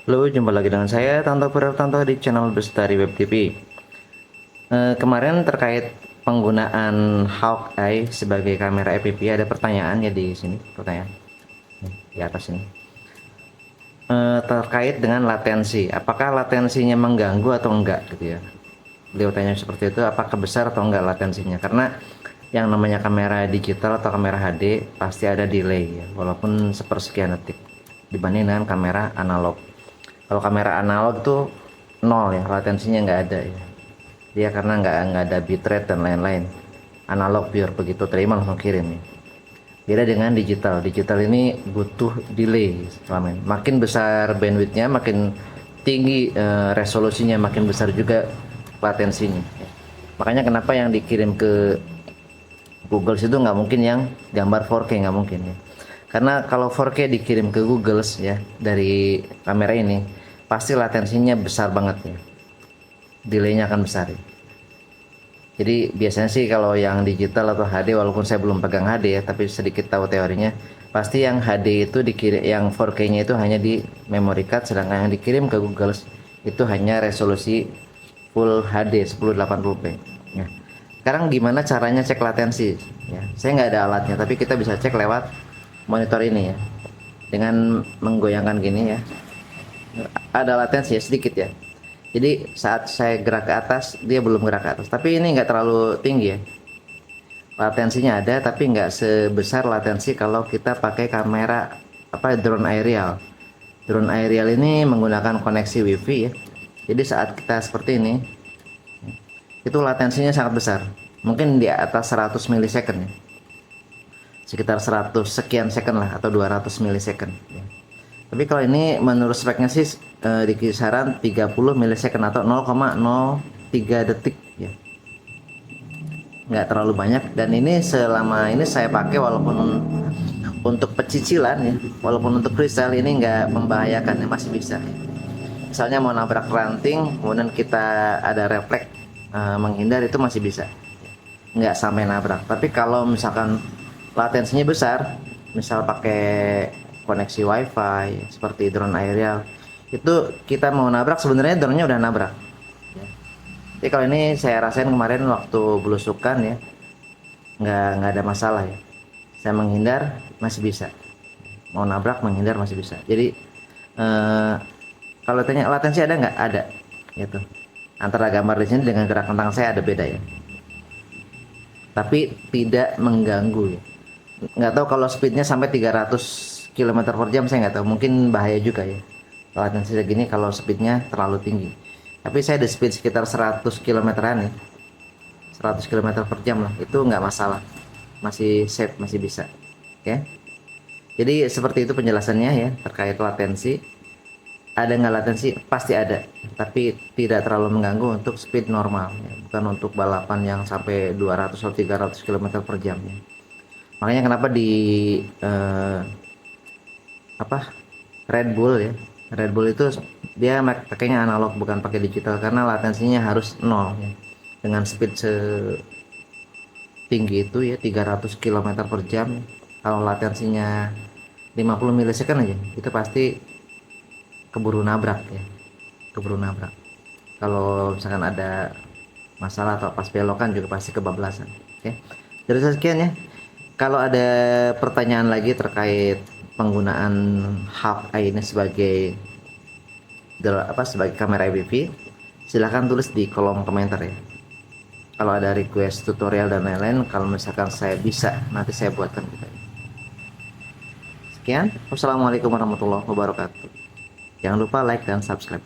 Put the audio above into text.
Halo, jumpa lagi dengan saya Tanto Tanto di channel Bestari Web TV. Kemarin terkait penggunaan Hawkeye sebagai kamera EPP ada pertanyaan ya di sini, pertanyaan di atas ini. Terkait dengan latensi, apakah latensinya mengganggu atau enggak gitu ya. Beliau tanya seperti itu, apakah besar atau enggak latensinya? Karena yang namanya kamera digital atau kamera HD pasti ada delay ya, walaupun sepersekian detik dibanding dengan kamera analog. Kalau kamera analog tuh nol ya, latensinya nggak ada ya. Dia karena nggak ada bitrate dan lain-lain. Analog biar begitu terima langsung kirim ya. Beda dengan digital. Digital ini butuh delay selama ini. Makin besar bandwidthnya, makin tinggi resolusinya, makin besar juga latensinya. Ya. Makanya kenapa yang dikirim ke Google itu nggak mungkin yang gambar 4K, nggak mungkin ya. Karena kalau 4K dikirim ke Google ya dari kamera ini pasti latensinya besar banget ya, delaynya akan besar ya. Jadi biasanya sih kalau yang digital atau HD, walaupun saya belum pegang HD ya, tapi sedikit tahu teorinya, pasti yang HD itu dikirim, yang 4K nya itu hanya di memory card, sedangkan yang dikirim ke Google itu hanya resolusi full HD 1080p ya. Sekarang gimana caranya cek latensi ya? Saya nggak ada alatnya, tapi kita bisa cek lewat monitor ini ya, dengan menggoyangkan gini ya. Ada latensi ya sedikit ya, jadi saat saya gerak ke atas dia belum gerak ke atas, tapi ini nggak terlalu tinggi ya, latensinya ada tapi nggak sebesar latensi kalau kita pakai kamera drone aerial. Drone aerial ini menggunakan koneksi wifi ya, jadi saat kita seperti ini itu latensinya sangat besar, mungkin di atas 100 milisecond ya, sekitar 100 sekian second lah atau 200 milisecond ya. Tapi kalau ini menurut speknya sih di kisaran 30 milisecond atau 0,03 detik ya, nggak terlalu banyak. Dan ini selama ini saya pakai, walaupun untuk pecicilan ya, walaupun untuk freestyle ini nggak membahayakan ya, masih bisa ya. Misalnya mau nabrak ranting kemudian kita ada refleks menghindar, itu masih bisa, nggak sampai nabrak. Tapi kalau misalkan latensinya besar, misal pakai koneksi wifi seperti drone aerial, itu kita mau nabrak sebenarnya drone-nya udah nabrak. Jadi kalau ini saya rasain kemarin waktu belusukan ya, nggak ada masalah ya. Saya menghindar masih bisa, mau nabrak menghindar masih bisa. Jadi kalau tanya latensi ada nggak? Ada, gitu. Antara gambar di sini dengan gerakan tangan saya ada beda ya, tapi tidak mengganggu ya. Nggak tahu kalau speednya sampai 300 km per jam, saya nggak tahu, mungkin bahaya juga ya latensi segini kalau speednya terlalu tinggi. Tapi saya ada speed sekitar 100 km-an ya, 100 km per jam lah, itu nggak masalah, masih safe, masih bisa. Oke, jadi seperti itu penjelasannya ya terkait latensi. Ada nggak latensi? Pasti ada, tapi tidak terlalu mengganggu untuk speed normal ya, bukan untuk balapan yang sampai 200 atau 300 km per jam ya. Makanya kenapa di Red Bull ya, Red Bull itu dia pakainya analog bukan pakai digital, karena latensinya harus nol ya. Dengan speed setinggi itu ya, 300 km per jam, kalau latensinya 50 milisecond aja itu pasti keburu nabrak ya, keburu nabrak. Kalau misalkan ada masalah atau pas belokan juga pasti kebablasan. Oke, dari sekian ya. Kalau ada pertanyaan lagi terkait penggunaan Hawkeye ini sebagai sebagai kamera EPP, silahkan tulis di kolom komentar ya. Kalau ada request tutorial dan lain-lain, kalau misalkan saya bisa, nanti saya buatkan juga. Sekian, wassalamualaikum warahmatullahi wabarakatuh. Jangan lupa like dan subscribe.